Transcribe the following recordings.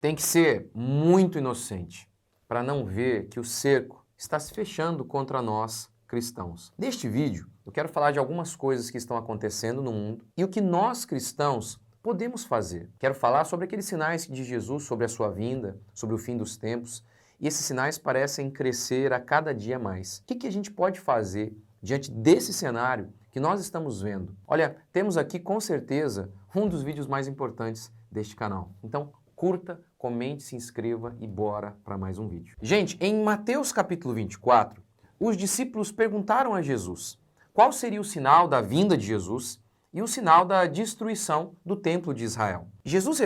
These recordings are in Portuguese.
tem que ser muito inocente para não ver que o cerco está se fechando contra nós, cristãos. Neste vídeo, eu quero falar de algumas coisas que estão acontecendo no mundo e o que nós, cristãos, podemos fazer. Quero falar sobre aqueles sinais de Jesus, sobre a sua vinda, sobre o fim dos tempos, e esses sinais parecem crescer a cada dia mais. O que a gente pode fazer diante desse cenário que nós estamos vendo? Olha, temos aqui com certeza um dos vídeos mais importantes deste canal. Então, curta, comente, se inscreva e bora para mais um vídeo. Gente, em Mateus capítulo 24, os discípulos perguntaram a Jesus qual seria o sinal da vinda de Jesus e o sinal da destruição do templo de Israel. Jesus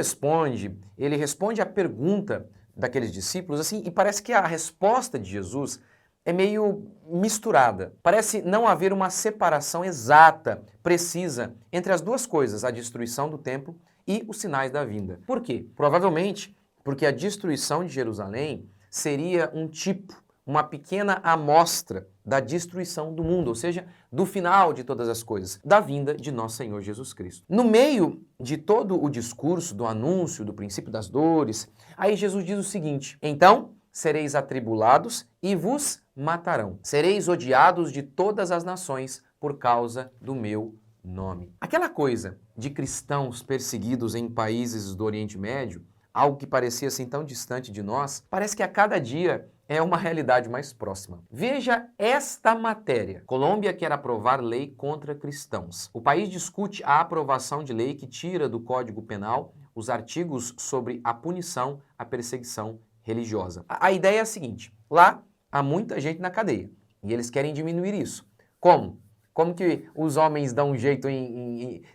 ele responde à pergunta daqueles discípulos assim, e parece que a resposta de Jesus é meio misturada. Parece não haver uma separação exata, precisa, entre as duas coisas, a destruição do templo e os sinais da vinda. Por quê? Provavelmente porque a destruição de Jerusalém seria um tipo, uma pequena amostra da destruição do mundo, ou seja, do final de todas as coisas, da vinda de nosso Senhor Jesus Cristo. No meio de todo o discurso, do anúncio, do princípio das dores, aí Jesus diz o seguinte: então sereis atribulados e vos matarão. Sereis odiados de todas as nações por causa do meu nome. Aquela coisa de cristãos perseguidos em países do Oriente Médio, algo que parecia assim tão distante de nós, parece que a cada dia é uma realidade mais próxima. Veja esta matéria. Colômbia quer aprovar lei contra cristãos. O país discute a aprovação de lei que tira do Código Penal os artigos sobre a punição à perseguição religiosa. A ideia é a seguinte: lá há muita gente na cadeia e eles querem diminuir isso. Como? Como que os homens dão um jeito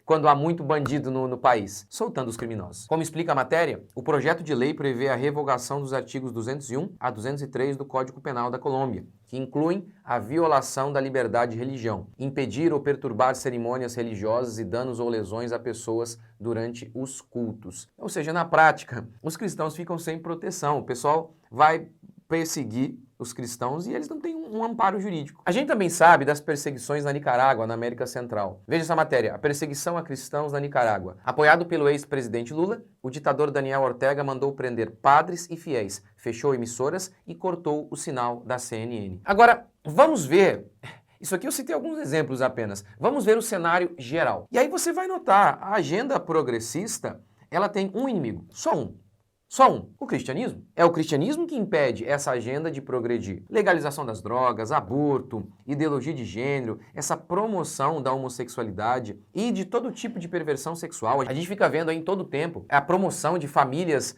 quando há muito bandido no país? Soltando os criminosos. Como explica a matéria, o projeto de lei prevê a revogação dos artigos 201 a 203 do Código Penal da Colômbia, que incluem a violação da liberdade de religião, impedir ou perturbar cerimônias religiosas e danos ou lesões a pessoas durante os cultos. Ou seja, na prática, os cristãos ficam sem proteção. O pessoal vai perseguir os cristãos e eles não têm um amparo jurídico. A gente também sabe das perseguições na Nicarágua, na América Central. Veja essa matéria: a perseguição a cristãos na Nicarágua. Apoiado pelo ex-presidente Lula, o ditador Daniel Ortega mandou prender padres e fiéis, fechou emissoras e cortou o sinal da CNN. Agora, vamos ver. Isso aqui eu citei alguns exemplos apenas. Vamos ver o cenário geral. E aí você vai notar, a agenda progressista, ela tem um inimigo, só um. Só um: o cristianismo. É o cristianismo que impede essa agenda de progredir. Legalização das drogas, aborto, ideologia de gênero, essa promoção da homossexualidade e de todo tipo de perversão sexual. A gente fica vendo aí em todo tempo a promoção de famílias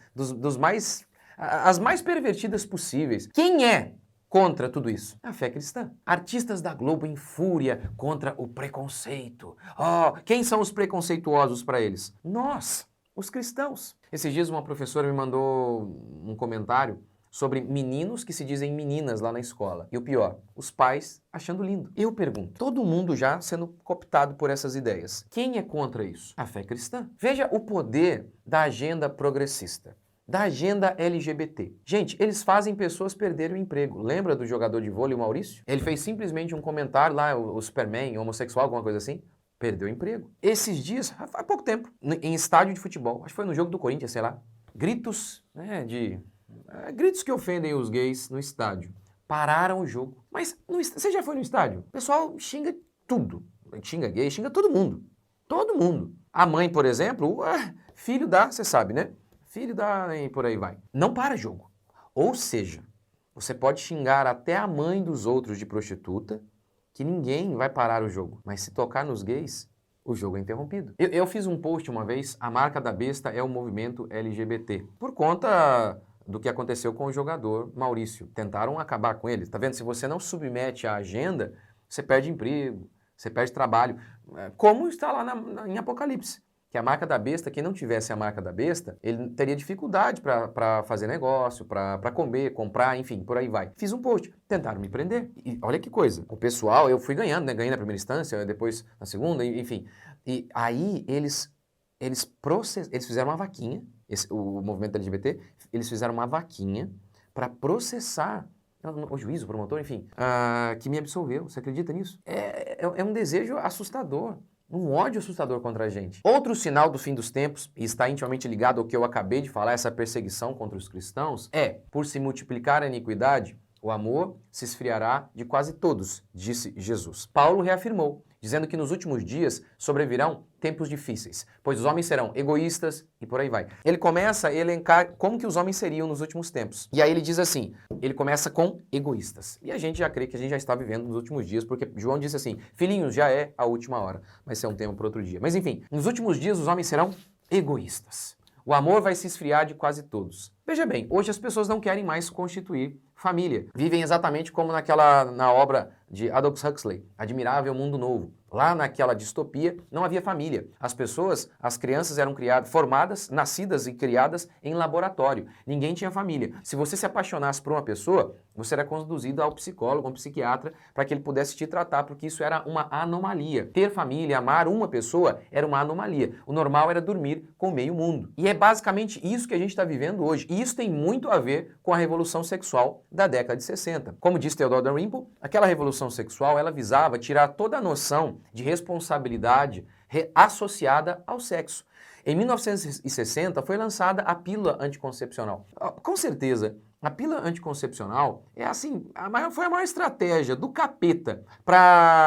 as mais pervertidas possíveis. Quem é contra tudo isso? A fé cristã. Artistas da Globo em fúria contra o preconceito. Oh, quem são os preconceituosos para eles? Nós, os cristãos. Esses dias uma professora me mandou um comentário sobre meninos que se dizem meninas lá na escola. E o pior, os pais achando lindo. Eu pergunto, todo mundo já sendo cooptado por essas ideias. Quem é contra isso? A fé cristã. Veja o poder da agenda progressista, da agenda LGBT. Gente, eles fazem pessoas perderem o emprego. Lembra do jogador de vôlei, o Maurício? Ele fez simplesmente um comentário lá, o Superman, homossexual, alguma coisa assim. Perdeu o emprego. Esses dias, há pouco tempo, em estádio de futebol, acho que foi no jogo do Corinthians, sei lá, gritos, gritos que ofendem os gays no estádio. Pararam o jogo. Mas você já foi no estádio? O pessoal xinga tudo. Xinga gay, xinga todo mundo. Todo mundo. A mãe, por exemplo, filho dá, você sabe, né? Filho dá e por aí vai. Não para jogo. Ou seja, você pode xingar até a mãe dos outros de prostituta, que ninguém vai parar o jogo. Mas se tocar nos gays, o jogo é interrompido. Eu fiz um post uma vez: a marca da besta é o movimento LGBT, por conta do que aconteceu com o jogador Maurício. Tentaram acabar com ele. Tá vendo? Se você não submete à agenda, você perde emprego, você perde trabalho. Como está lá em Apocalipse. Que a marca da besta, quem não tivesse a marca da besta, ele teria dificuldade para fazer negócio, para comer, comprar, enfim, por aí vai. Fiz um post, tentaram me prender. E olha que coisa, o pessoal, eu fui ganhando, né? Ganhei na primeira instância, depois na segunda, enfim. E aí eles fizeram uma vaquinha, o movimento LGBT, eles fizeram uma vaquinha para processar o juiz, o promotor, enfim, que me absolveu. Você acredita nisso? É um desejo assustador um ódio assustador contra a gente. Outro sinal do fim dos tempos, e está intimamente ligado ao que eu acabei de falar, essa perseguição contra os cristãos, é, por se multiplicar a iniquidade, o amor se esfriará de quase todos, disse Jesus. Paulo reafirmou, dizendo que nos últimos dias sobrevirão tempos difíceis, pois os homens serão egoístas e por aí vai. Ele começa a elencar como que os homens seriam nos últimos tempos. E aí ele diz assim, ele começa com egoístas. E a gente já crê que a gente já está vivendo nos últimos dias, porque João disse assim, filhinhos, já é a última hora. Mas isso é um tema para outro dia. Mas enfim, nos últimos dias os homens serão egoístas. O amor vai se esfriar de quase todos. Veja bem, hoje as pessoas não querem mais constituir família. Vivem exatamente como na obra de Aldous Huxley, Admirável Mundo Novo. Lá naquela distopia não havia família. As pessoas, as crianças eram criadas, formadas, nascidas e criadas em laboratório. Ninguém tinha família. Se você se apaixonasse por uma pessoa, você era conduzido ao psicólogo, ao psiquiatra, para que ele pudesse te tratar, porque isso era uma anomalia. Ter família, amar uma pessoa, era uma anomalia. O normal era dormir com o meio mundo. E é basicamente isso que a gente está vivendo hoje. E isso tem muito a ver com a revolução sexual da década de 60. Como diz Theodore Dalrymple, aquela revolução sexual, ela visava tirar toda a noção de responsabilidade associada ao sexo. Em 1960 foi lançada a pílula anticoncepcional. Com certeza, a pílula anticoncepcional é assim, foi a maior estratégia do capeta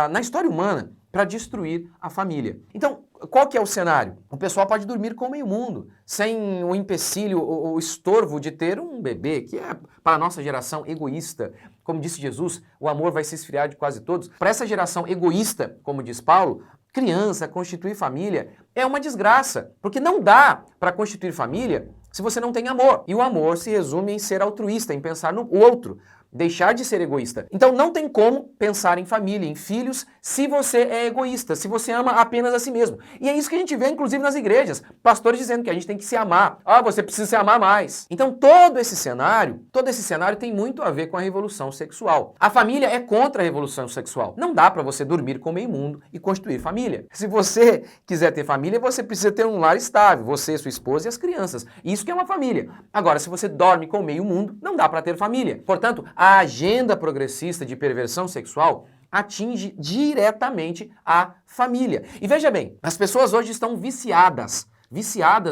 na história humana para destruir a família. Então, qual que é o cenário? O pessoal pode dormir com o meio mundo, sem o empecilho, o estorvo de ter um bebê, que é, para a nossa geração, egoísta. Como disse Jesus, o amor vai se esfriar de quase todos. Para essa geração egoísta, como diz Paulo, criança, constituir família é uma desgraça, porque não dá para constituir família se você não tem amor. E o amor se resume em ser altruísta, em pensar no outro. Deixar de ser egoísta. Então não tem como pensar em família, em filhos, se você é egoísta, se você ama apenas a si mesmo. E é isso que a gente vê, inclusive, nas igrejas. Pastores dizendo que a gente tem que se amar. Ah, você precisa se amar mais. Então todo esse cenário tem muito a ver com a revolução sexual. A família é contra a revolução sexual. Não dá para você dormir com o meio mundo e constituir família. Se você quiser ter família, você precisa ter um lar estável. Você, sua esposa e as crianças. Isso que é uma família. Agora, se você dorme com o meio mundo, não dá para ter família. Portanto, a agenda progressista de perversão sexual atinge diretamente a família. E veja bem, as pessoas hoje estão viciadas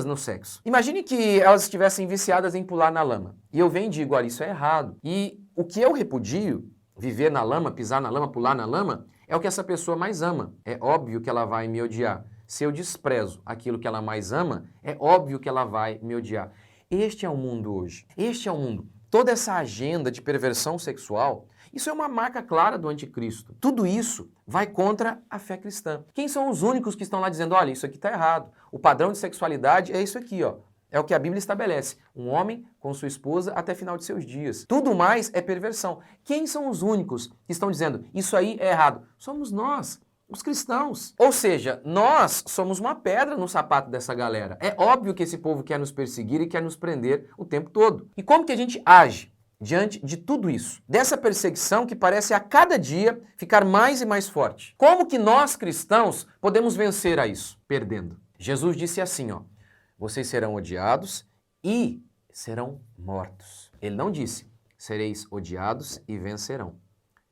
no sexo. Imagine que elas estivessem viciadas em pular na lama. E eu venho e digo, olha, isso é errado. E o que eu repudio, viver na lama, pisar na lama, pular na lama, é o que essa pessoa mais ama. É óbvio que ela vai me odiar. Se eu desprezo aquilo que ela mais ama, é óbvio que ela vai me odiar. Este é o mundo hoje. Este é o mundo. Toda essa agenda de perversão sexual, isso é uma marca clara do anticristo. Tudo isso vai contra a fé cristã. Quem são os únicos que estão lá dizendo, olha, isso aqui está errado. O padrão de sexualidade é isso aqui, ó. É o que a Bíblia estabelece. Um homem com sua esposa até final de seus dias. Tudo mais é perversão. Quem são os únicos que estão dizendo, isso aí é errado? Somos nós. Os cristãos. Ou seja, nós somos uma pedra no sapato dessa galera. É óbvio que esse povo quer nos perseguir e quer nos prender o tempo todo. E como que a gente age diante de tudo isso? Dessa perseguição que parece a cada dia ficar mais e mais forte. Como que nós cristãos podemos vencer a isso? Perdendo. Jesus disse assim, ó, vocês serão odiados e serão mortos. Ele não disse, sereis odiados e vencerão.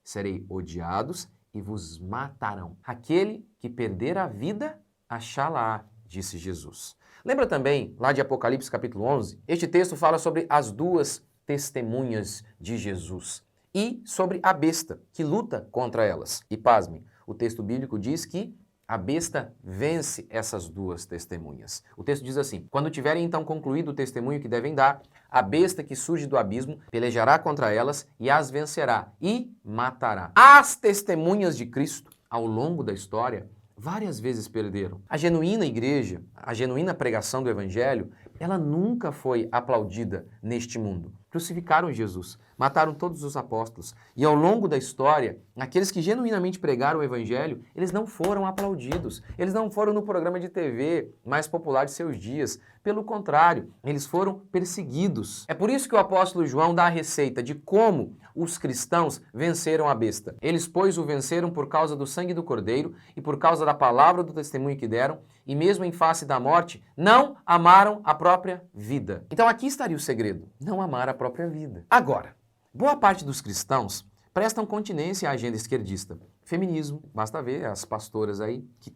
Serei odiados e vos matarão. Aquele que perder a vida, achá-la, disse Jesus. Lembra também, lá de Apocalipse capítulo 11, este texto fala sobre as duas testemunhas de Jesus e sobre a besta que luta contra elas. E pasmem, o texto bíblico diz que a besta vence essas duas testemunhas. O texto diz assim, quando tiverem então concluído o testemunho que devem dar, a besta que surge do abismo pelejará contra elas e as vencerá e matará. As testemunhas de Cristo, ao longo da história, várias vezes perderam. A genuína igreja, a genuína pregação do evangelho, ela nunca foi aplaudida neste mundo. Crucificaram Jesus, mataram todos os apóstolos. E ao longo da história, aqueles que genuinamente pregaram o evangelho, eles não foram aplaudidos. Eles não foram no programa de TV mais popular de seus dias. Pelo contrário, eles foram perseguidos. É por isso que o apóstolo João dá a receita de como os cristãos venceram a besta. Eles, pois, o venceram por causa do sangue do Cordeiro e por causa da palavra do testemunho que deram, e mesmo em face da morte, não amaram a própria vida. Então aqui estaria o segredo, não amar a própria vida. Agora, boa parte dos cristãos prestam continência à agenda esquerdista. Feminismo, basta ver as pastoras aí que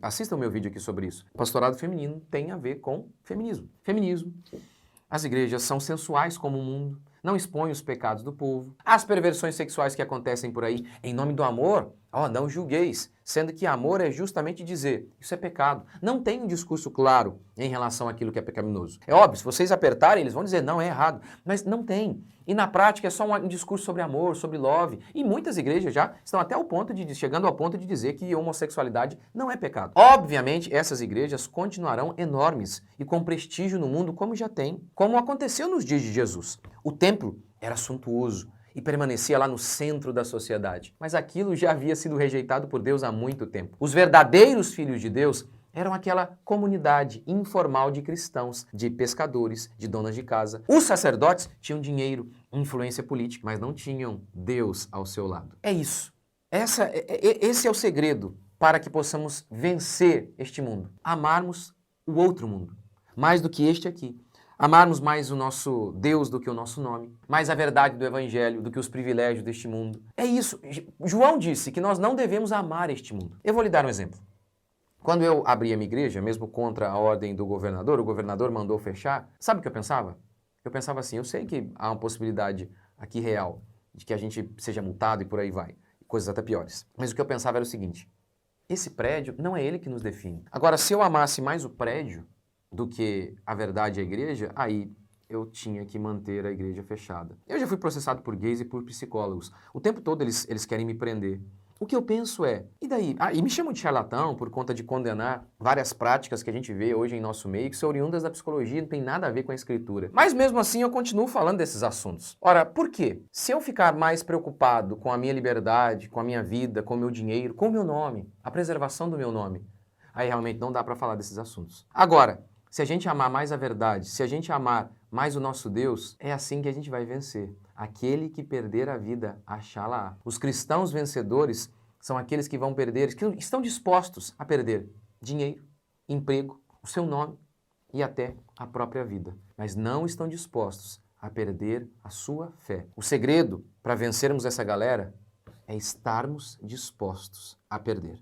Assista o meu vídeo aqui sobre isso. Pastorado feminino tem a ver com feminismo. Feminismo. As igrejas são sensuais como o mundo, não expõem os pecados do povo, as perversões sexuais que acontecem por aí, em nome do amor, não julgueis, sendo que amor é justamente dizer, isso é pecado. Não tem um discurso claro em relação àquilo que é pecaminoso. É óbvio, se vocês apertarem, eles vão dizer, não, é errado, mas não tem. E na prática é só um discurso sobre amor, sobre love, e muitas igrejas já estão até chegando ao ponto de dizer que homossexualidade não é pecado. Obviamente, essas igrejas continuarão enormes e com prestígio no mundo como já tem, como aconteceu nos dias de Jesus. O templo era suntuoso e permanecia lá no centro da sociedade. Mas aquilo já havia sido rejeitado por Deus há muito tempo. Os verdadeiros filhos de Deus eram aquela comunidade informal de cristãos, de pescadores, de donas de casa. Os sacerdotes tinham influência política, mas não tinham Deus ao seu lado. É isso. Esse é o segredo para que possamos vencer este mundo. Amarmos o outro mundo, mais do que este aqui. Amarmos mais o nosso Deus do que o nosso nome, mais a verdade do Evangelho do que os privilégios deste mundo. É isso. João disse que nós não devemos amar este mundo. Eu vou lhe dar um exemplo. Quando eu abri a minha igreja, mesmo contra a ordem do governador, o governador mandou fechar, sabe o que eu pensava? Eu pensava assim, eu sei que há uma possibilidade aqui real de que a gente seja multado e por aí vai, coisas até piores. Mas o que eu pensava era o seguinte, esse prédio não é ele que nos define. Agora, se eu amasse mais o prédio do que a verdade e a igreja, aí eu tinha que manter a igreja fechada. Eu já fui processado por gays e por psicólogos. O tempo todo eles querem me prender. O que eu penso é, e daí? E me chamam de charlatão por conta de condenar várias práticas que a gente vê hoje em nosso meio, que são oriundas da psicologia, não tem nada a ver com a escritura. Mas mesmo assim eu continuo falando desses assuntos. Ora, por quê? Se eu ficar mais preocupado com a minha liberdade, com a minha vida, com o meu dinheiro, com o meu nome, a preservação do meu nome, aí realmente não dá para falar desses assuntos. Agora, se a gente amar mais a verdade, se a gente amar mais o nosso Deus, é assim que a gente vai vencer. Aquele que perder a vida, achá-la-á. Os cristãos vencedores são aqueles que vão perder, que estão dispostos a perder dinheiro, emprego, o seu nome e até a própria vida. Mas não estão dispostos a perder a sua fé. O segredo para vencermos essa galera é estarmos dispostos a perder.